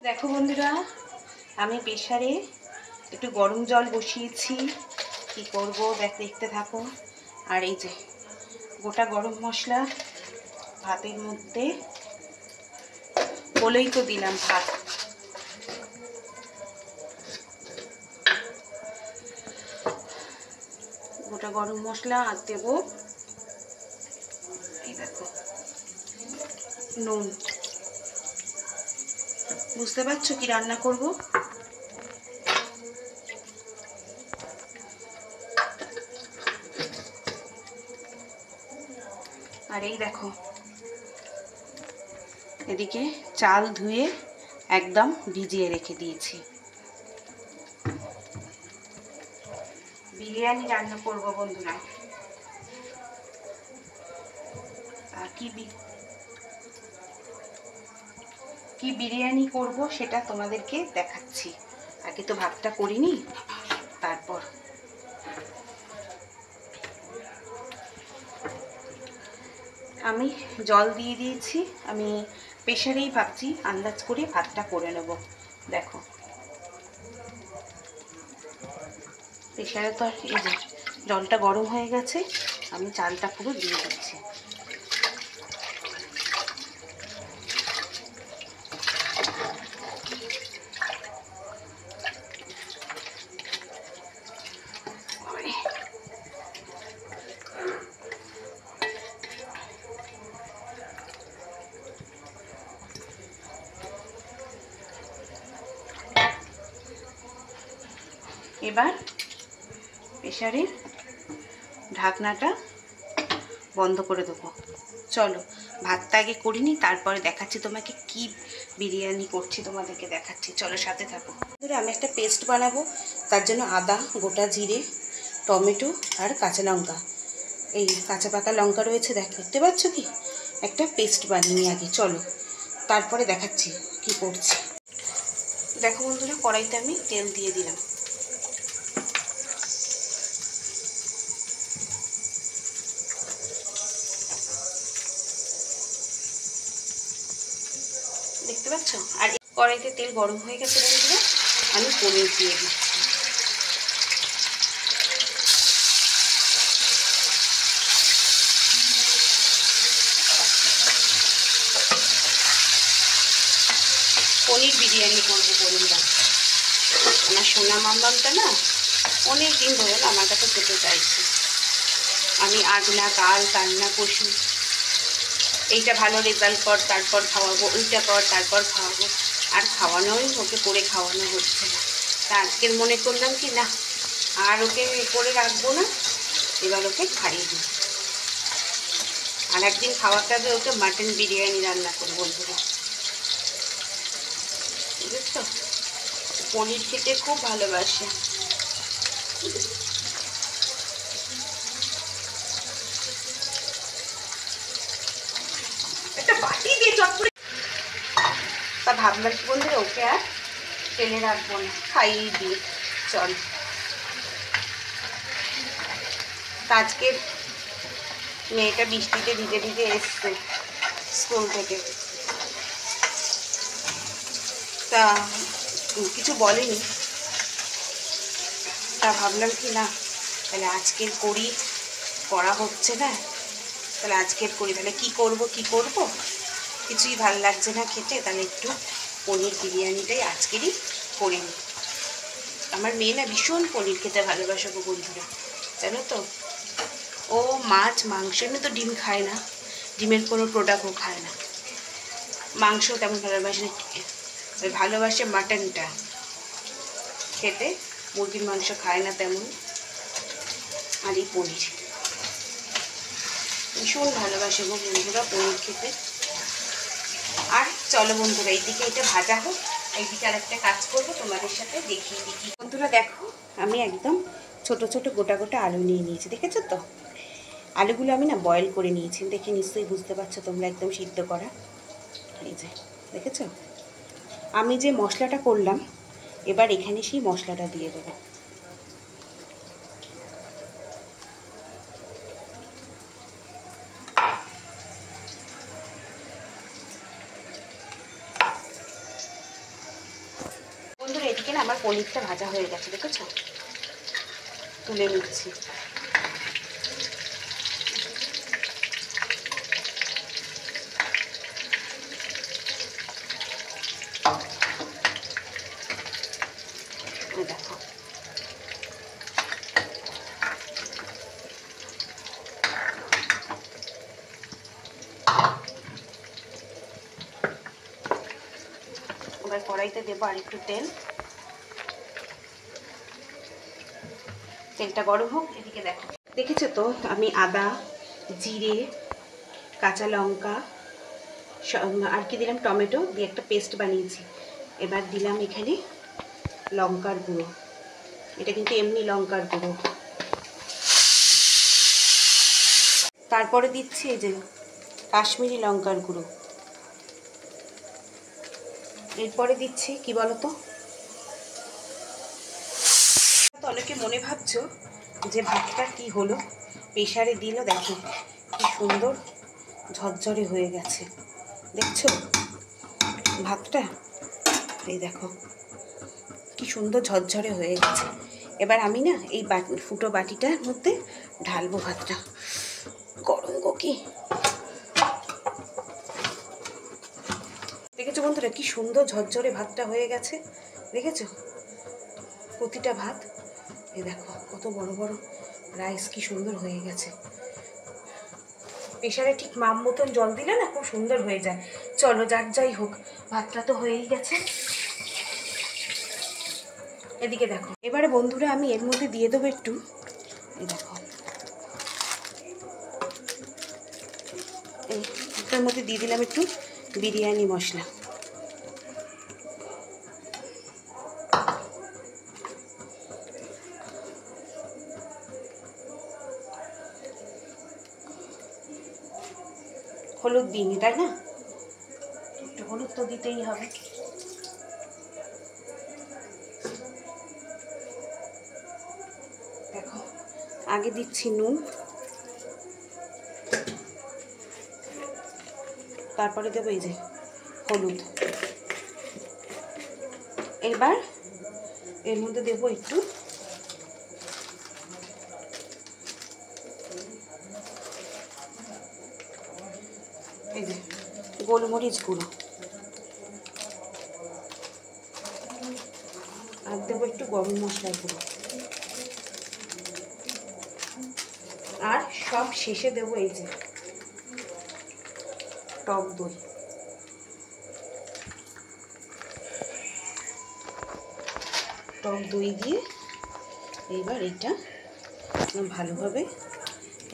দেখো বন্ধুরা, আমি প্রেসারে একটু গরম জল বসিয়েছি। কি করব দেখতে থাকো। আর এই যে গোটা গরম মশলা ভাতের মধ্যে বলেই তো দিলাম ভাত। গোটা গরম মশলা আর দেবো এই দেখো নুন। বুঝতে পারছো কি রান্না করব? আর এই দেখো এদিকে চাল ধুয়ে একদম ভিজিয়ে রেখে দিয়েছি। বিরিয়ানি রান্না করব বন্ধুরা। আর কি বিরিয়ানি করব সেটা তোমাদেরকে দেখাচ্ছি। আগে তো ভাতটা করিনি, তারপর আমি জল দিয়ে দিয়েছি। আমি প্রেসারেই ভাবছি আন্দাজ করে ভাতটা করে নেব। দেখো প্রেসারে তো আর এই যে জলটা গরম হয়ে গেছে, আমি চালটা পুরো দিয়ে দিচ্ছি। এবার প্রেসারের ঢাকনাটা বন্ধ করে দেবো। চলো ভাতটা আগে করিনি, তারপরে দেখাচ্ছি তোমাকে কি বিরিয়ানি করছি, তোমাদেরকে দেখাচ্ছি। চলো সাথে থাকো। ধরে আমি একটা পেস্ট বানাবো, তার জন্য আদা, গোটা জিরে, টমেটো আর কাঁচা লঙ্কা, এই কাঁচা পাকা লঙ্কা রয়েছে, দেখতে পাচ্ছ কি? একটা পেস্ট বানিয়ে নিই আগে, চলো তারপরে দেখাচ্ছি কি করছি। দেখো বন্ধুরা, কড়াইতে আমি তেল দিয়ে দিলাম। দেখতে পাচ্ছ? আর কড়াইতে তেল গরম হয়ে গেছে বন্ধুরা, আমি পনির দিয়ে দিচ্ছি। পনির বিরিয়ানি করবো বন্ধুরা। আমার সোনা মাম্মামটা না অনেক দিন ধরে না আমার কাছে খেতে চাইছে। আমি আজ না কাল, কাল না পরশু, এইটা ভালো রেজাল্ট কর তারপর খাওয়াবো, ওইটা কর তারপর খাওয়াবো, আর খাওয়ানোই ওকে করে খাওয়ানো হচ্ছে না। তা আজকের মনে করলাম কি না, আর ওকে করে রাখবো না, এবার ওকে খাইয়ে দিই। আর একদিন খাওয়াতে হবে ওকে মাটন বিরিয়ানি রান্না করে বন্ধুরা, বুঝেছো? পনির খেতে খুব ভালোবাসে। একটা বাটি দিয়ে চট করে তা ভাবলাম বন্ধুরা ওকে আর ফেলে রাখবো না, খাইয়ে দিই। চল আজকে মেয়েটা বৃষ্টিতে ভিজে ভিজে এসছে স্কুল থেকে, তা কিছু বলেনি। তা ভাবলাম কি না, তাহলে আজকের করা হচ্ছে না, তাহলে আজকের করি। তাহলে কি করব কিছুই ভালো লাগছে না খেতে, তাহলে একটু পনির বিরিয়ানিটাই আজকেরই করে নিই। আমার মেয়ে না ভীষণ পনির খেতে ভালোবাসে গো বন্ধুরা, জানো তো? ও মাছ মাংস এমনি তো ডিম খায় না, ডিমের কোনো প্রোডাক্টও খায় না, মাংস তেমন ভালোবাসে না, ভালোবাসে মাটনটা খেতে, মুরগির মাংস খায় না তেমন। আর এই পনির ভীষণ ভালোবাসে গো বন্ধুরা পনির খেতে। আর চলো বন্ধুরা, এইদিকে এটা ভাজা হোক, এইদিকে আর একটা কাজ করবো, তোমাদের সাথে দেখিয়ে দিই। বন্ধুরা দেখো, আমি একদম ছোট ছোট গোটা গোটা আলু নিয়ে নিয়েছি, দেখেছো তো? আলুগুলো আমি না বয়েল করে নিয়েছি, দেখে নিশ্চয়ই বুঝতে পারছো তোমরা, একদম সিদ্ধ করা। এই যে দেখেছো, আমি যে মশলাটা করলাম, এবার এখানে সেই মশলাটা দিয়ে দেবো। এদিকে না আমার পনিরটা ভাজা হয়ে গেছে, দেখেছ? তুলে নিচ্ছি। দেখো এবার কড়াইতে দেবো আর একটু তেল। তেলটা গরম হোক। এদিকে দেখো, দেখেছো তো আমি আদা, জিরে, কাঁচা লঙ্কা আর কি দিলাম, টমেটো দিয়ে একটা পেস্ট বানিয়েছি। এবার দিলাম এখানে লঙ্কার গুঁড়ো, এটা কিন্তু এমনি লঙ্কার গুঁড়ো। তারপরে দিচ্ছি এই যে কাশ্মীরি লঙ্কার গুঁড়ো। এরপরে দিচ্ছি কি বলতো, অনেকে মনে ভাবছো যে ভাতটা কি হলো, প্রেশারে দিল, দেখো কি সুন্দর ঝরঝরে হয়ে গেছে, দেখছো ভাতটা? এই দেখো কি সুন্দর ঝরঝরে হয়ে গেছে। এবার আমি না এই ফুটো বাটিটার মধ্যে ঢালবো ভাতটা। গরম গো কি, দেখেছো বন্ধুরা কি সুন্দর ঝরঝরে ভাতটা হয়ে গেছে, দেখেছো প্রতিটা ভাত। এই দেখো কত বড় বড় রাইস, কি সুন্দর হয়ে গেছে। প্রেশারে ঠিক মাপ মতন জল দিলে না খুব সুন্দর হয়ে যায়। চলো যাই হোক, ভাতটা তো হয়েই গেছে। এদিকে দেখো, এবারে বন্ধুরা আমি এর মধ্যে দিয়ে দেবো একটু, এই দেখো এইটার মধ্যে দিয়ে দিলাম একটু বিরিয়ানি মশলা। হলুদ দিইনি তাই না, একটু হলুদ তো দিতেই হবে। দেখো আগে দিচ্ছি নুন, তারপরে দেবো এই যে হলুদ। এবার এর মধ্যে দেবো একটু এই যে গোলমরিচ গুঁড়ো, আর দেবো একটু গরম মশলার গুঁড়ো, আর সব শেষে দেবো এই যে টক দই। টক দই দিয়ে এইবার এটা ভালোভাবে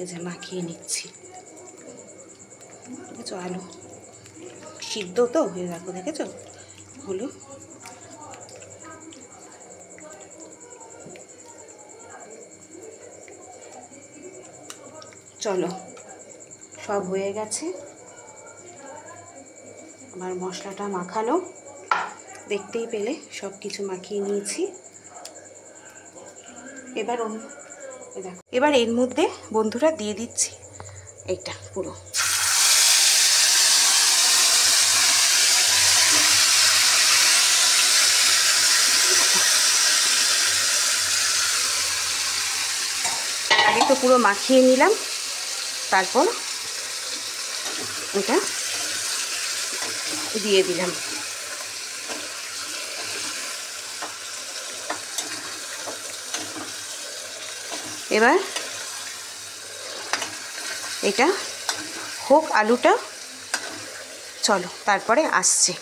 এই যে মাখিয়ে নিচ্ছি। দেখেছো আলু সিদ্ধ তো হয়ে দেখো, দেখেছো হলো। চলো সব হয়ে গেছে, আমার মশলাটা মাখানো, দেখতেই পেলে সব কিছু মাখিয়ে নিয়েছি। এবার এর মধ্যে বন্ধুরা দিয়ে দিচ্ছি এইটা পুরো। আগে তো পুরো মাখিয়ে নিলাম, তারপর এটা দিয়ে দিলাম। এবার এটা হোক আলুটা, চলো তারপরে আসছে।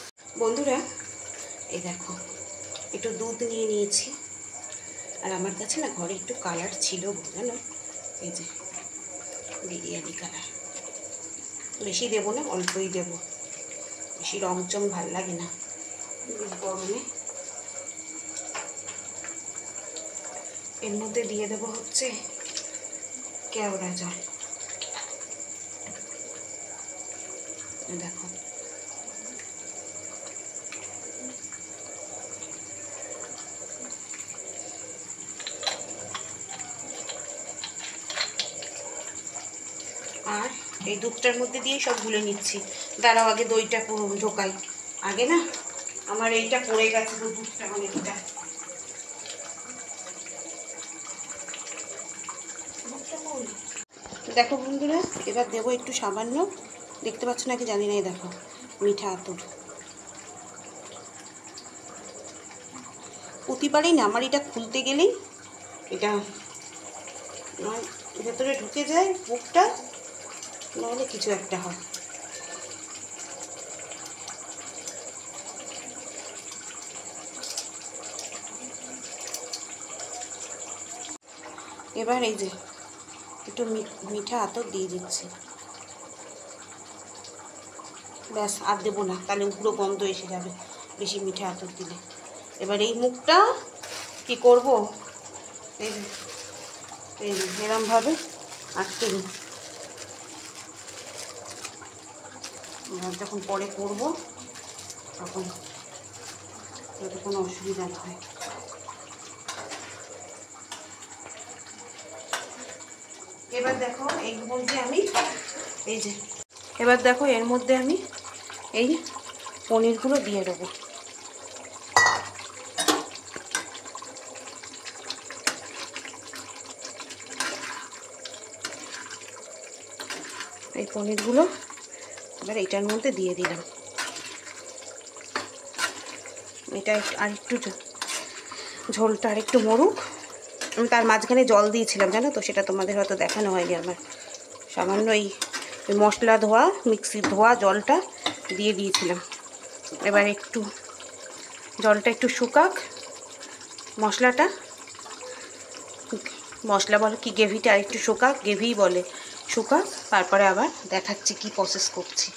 বন্ধুরা এই দেখো একটু দুধ নিয়ে নিয়েছি, আর আমার কাছে না ঘরে একটু কালার ছিল জানো, এই যে বিরিয়ানি কালার। বেশি দেবো না, অল্পই দেবো, বেশি রংচং ভাল লাগে না গরমে। এর মধ্যে দিয়ে দেবো হচ্ছে কেওড়া জল, দেখো আর এই দুধটার মধ্যে দিয়ে সব গুলে নিচ্ছি। দাঁড়াও আগে দইটা ঢোকাই, আগে না আমার এইটা পড়ে গেছে তো, দুধটা অনেকটা। দেখো বন্ধুরা, এবার দেবো একটু সামান্য, দেখতে পাচ্ছ নাকি জানি না, দেখো মিঠা আতর। প্রতিবারই না আমার এটা খুলতে গেলেই এটা ভেতরে ঢুকে যায় বুকটা, নাহলে কিছু একটা হয়। এবার এই যে একটু মিঠা আতর দিয়ে দিচ্ছি, ব্যাস আর দেবো না, তাহলে পুরো গন্ধ এসে যাবে বেশি মিঠা আতর দিলে। এবার এই মুখটা কি করব, এই যে এরমভাবে আটকে দিই, যখন পরে করবো তখন যাতে কোনো অসুবিধা না হয়। এবার দেখো এর মধ্যে আমি এই যে এর মধ্যে আমি এই পনিরগুলো দিয়ে দেবো। এই পনিরগুলো এবার এটার মধ্যে দিয়ে দিলাম। এটা আর একটু ঝোলটা আর একটু মরুক। আমি তার মাঝখানে জল দিয়েছিলাম জানো তো, সেটা তোমাদের হয়তো দেখানো হয়নি আমার। সামান্য এই মশলা ধোয়া, মিক্সির ধোয়া জলটা দিয়ে দিয়েছিলাম। এবার একটু জলটা একটু শুকাক, মশলা বলে কি গ্রেভিটা আর একটু শুকাক, গ্রেভিই বলে, শুকাক, তারপরে আবার দেখাচ্ছি কি প্রসেস করছি।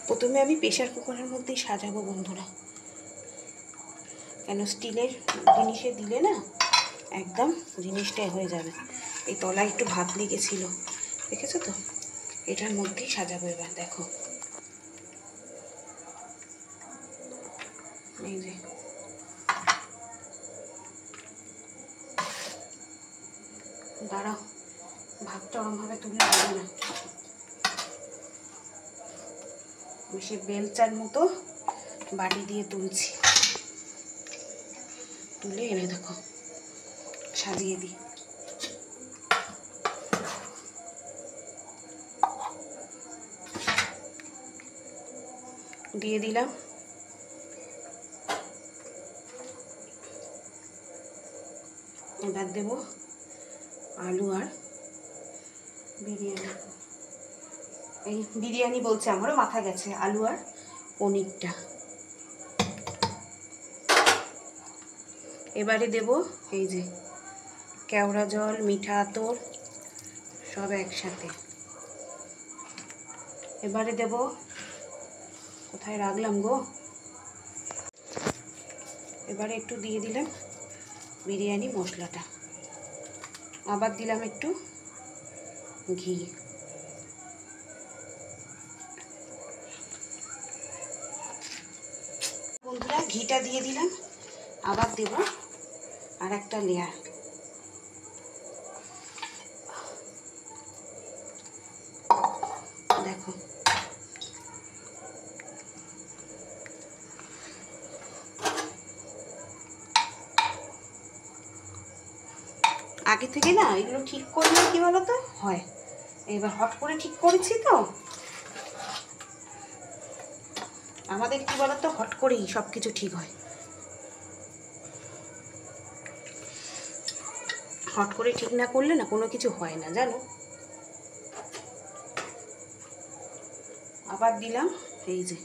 প্রথমে আমি প্রেশার কুকারের মধ্যেই সাজাবো বন্ধুরা, কেন স্টিলের জিনিসে দিলে না একদম জিনিসটাই হয়ে যাবে। এই তলায় একটু ভাত লেগেছিল, দেখেছো তো, এটার মধ্যেই সাজাবো। এবার দেখো এই যে দাঁড়াও, ভাতটা ওরমভাবে তুলে দেবো না, সে বেলচার মতো বাটি দিয়ে তুলছি, তুলে এনে দেখো সাজিয়ে দিই। দিয়ে দিলাম এবার দেব আলু আর বিরিয়ানি, এই বিরিয়ানি বলছে, আমারও মাথা গেছে, আলু আর পনিরটা। এবারে দেব এই যে কেওড়া জল, মিঠা আতর সব একসাথে। এবারে দেব, কোথায় রাখলাম গো, এবারে একটু দিয়ে দিলাম বিরিয়ানি মশলাটা, আবার দিলাম একটু ঘি। বন্ধুরা ঘিটা দিয়ে দিলাম, আবার দেব আর একটা লেয়ার। দেখো আগে থেকে না এগুলো ঠিক করলে কি বলতো হয়, এবার হট করে ঠিক করেছি তো, আমাদের কি বলতো হট করেই সব কিছু ঠিক হয়, হট করে ঠিক না করলে না কোনো কিছু হয় না জানো। আবার দিলাম এই যে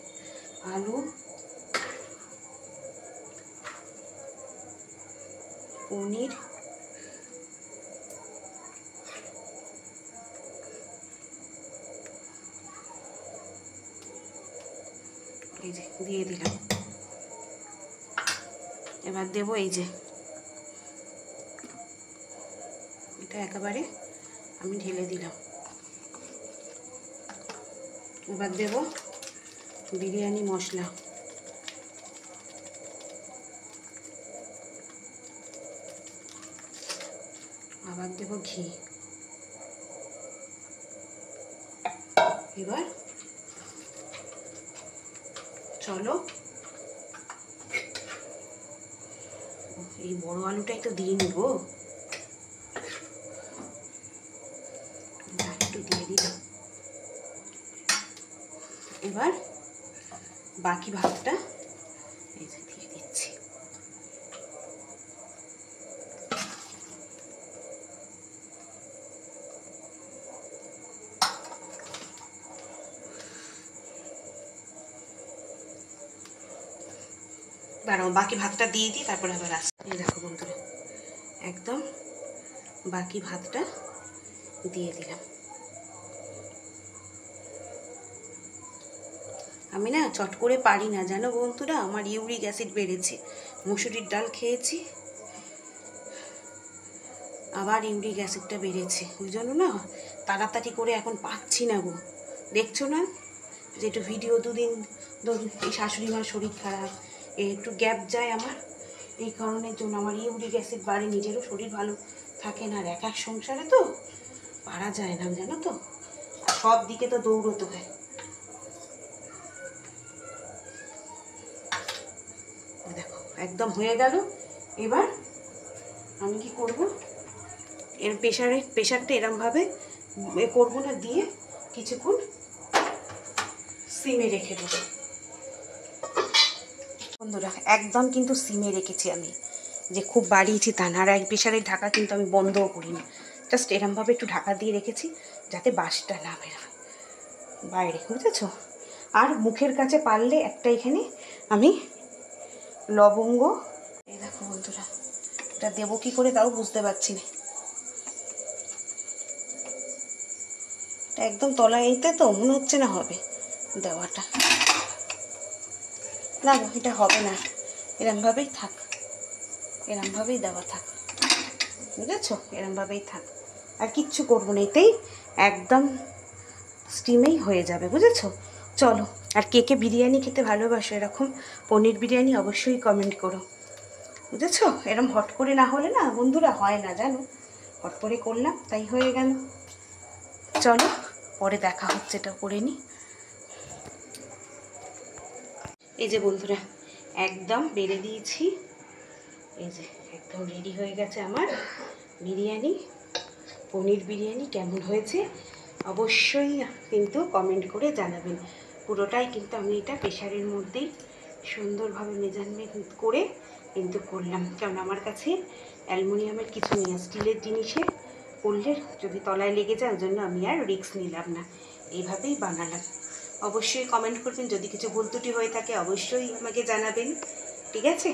আলু, পনির, এই যে দিয়ে দিলাম। এবার দেবো এই যে এটা একেবারে আমি ঢেলে দিলাম। এবার দেব বিরিয়ানি মশলা, আবার দেব ঘি। এবার চলো এই বড় আলুটাই তো দিয়ে নেব, একটু দিয়ে দিলাম। এবার বাকি ভাতটা এই যে দিয়ে দিচ্ছি। দাঁড়াও বাকি ভাতটা দিয়ে দিই, তারপরে আবার আসছি। এই দেখো বন্ধুরা, একদম বাকি ভাতটা দিয়ে দিলাম। আমি না চট করে পারি না জানো বন্ধুরা, আমার ইউরিক অ্যাসিড বেড়েছে। মুসুরির ডাল খেয়েছি, আবার ইউরিক অ্যাসিডটা বেড়েছে, ওই জন্য না তাড়াতাড়ি করে এখন পাচ্ছি না গো। দেখছো না যে একটু ভিডিও দুদিন এই শাশুড়ি মার শরীর খারাপ, একটু গ্যাপ যায় আমার, এই কারণের জন্য আমার ইউরিক অ্যাসিড বাড়ে, নিজেরও শরীর ভালো থাকে না। আর এক এক সংসারে তো পারা যায় না জানো তো, আর সব দিকে তো দৌড়তে হয়। দেখো একদম হয়ে গেল। এবার আমি কি করব, এর প্রেশারটা এরমভাবে করবো না, দিয়ে কিছুক্ষণ সিমে রেখে দেবো বন্ধুরা। একদম কিন্তু সিমে রেখেছি আমি, যে খুব বাড়িয়েছি তা না। আর এক প্রেশারের ঢাকা কিন্তু আমি বন্ধও করিনি, জাস্ট এরমভাবে একটু ঢাকা দিয়ে রেখেছি যাতে বাসটা না বেরোয় বাইরে, বুঝেছো? আর মুখের কাছে পারলে একটা এখানে আমি লবঙ্গ, এই দেখো বন্ধুরা, এটা দেবো কী করে তাও বুঝতে পারছি না। এটা একদম তলায় এইতে তো মনে হচ্ছে না হবে দেওয়াটা, না এটা হবে না, এরমভাবেই থাক, এরমভাবেই দেওয়া থাক, বুঝেছো? এরমভাবেই থাক, আর কিচ্ছু করবো না, এতেই একদম স্টিমেই হয়ে যাবে, বুঝেছো? চলো, আর কে কে বিরিয়ানি খেতে ভালোবাসো, এরকম পনির বিরিয়ানি অবশ্যই কমেন্ট করো, বুঝেছো? এরম হট করে না হলে না বন্ধুরা হয় না জানো, হট করে করলাম তাই হয়ে গেল। চলো পরে দেখা হচ্ছে, এটা করে নিই। এই যে বন্ধুরা একদম বেড়ে দিয়েছি, এই যে একদম রেডি হয়ে গেছে আমার বিরিয়ানি, পনির বিরিয়ানি। কেমন হয়েছে অবশ্যই কিন্তু কমেন্ট করে জানাবেন। পুরোটাই কিন্তু আমি এটা প্রেশারের মধ্যেই সুন্দরভাবে মেজারমেন্ট করে কিন্তু করলাম, কারণ আমার কাছে অ্যালুমিনিয়ামের কিছু নেই, স্টিলের জিনিসে করলে যদি তলায় লেগে যায়, ওই জন্য আমি আর রিস্ক নিলাম না, এইভাবেই বানালাম। অবশ্যই কমেন্ট করবেন, যদি কিছু ভুল ত্রুটি হয়ে থাকে অবশ্যই আমাকে জানাবেন, ঠিক আছে?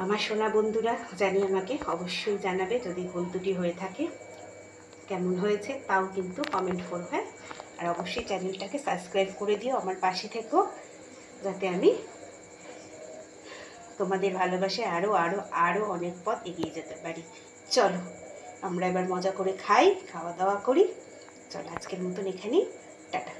আমার সোনা বন্ধুরা জানি আমাকে অবশ্যই জানাবে যদি ভুল ত্রুটি হয়ে থাকে, কেমন হয়েছে তাও কিন্তু কমেন্ট করবে। আর অবশ্যই চ্যানেলটাকে সাবস্ক্রাইব করে দিও, আমার পাশে থেকো, যাতে আমি তোমাদের ভালোবাসায় আরও আরও আরও অনেক পথ এগিয়ে যেতে পারি। চলো আমরা এবার মজা করে খাই, খাওয়া দাওয়া করি। চলো আজকের মতন এখানেই, টাটা।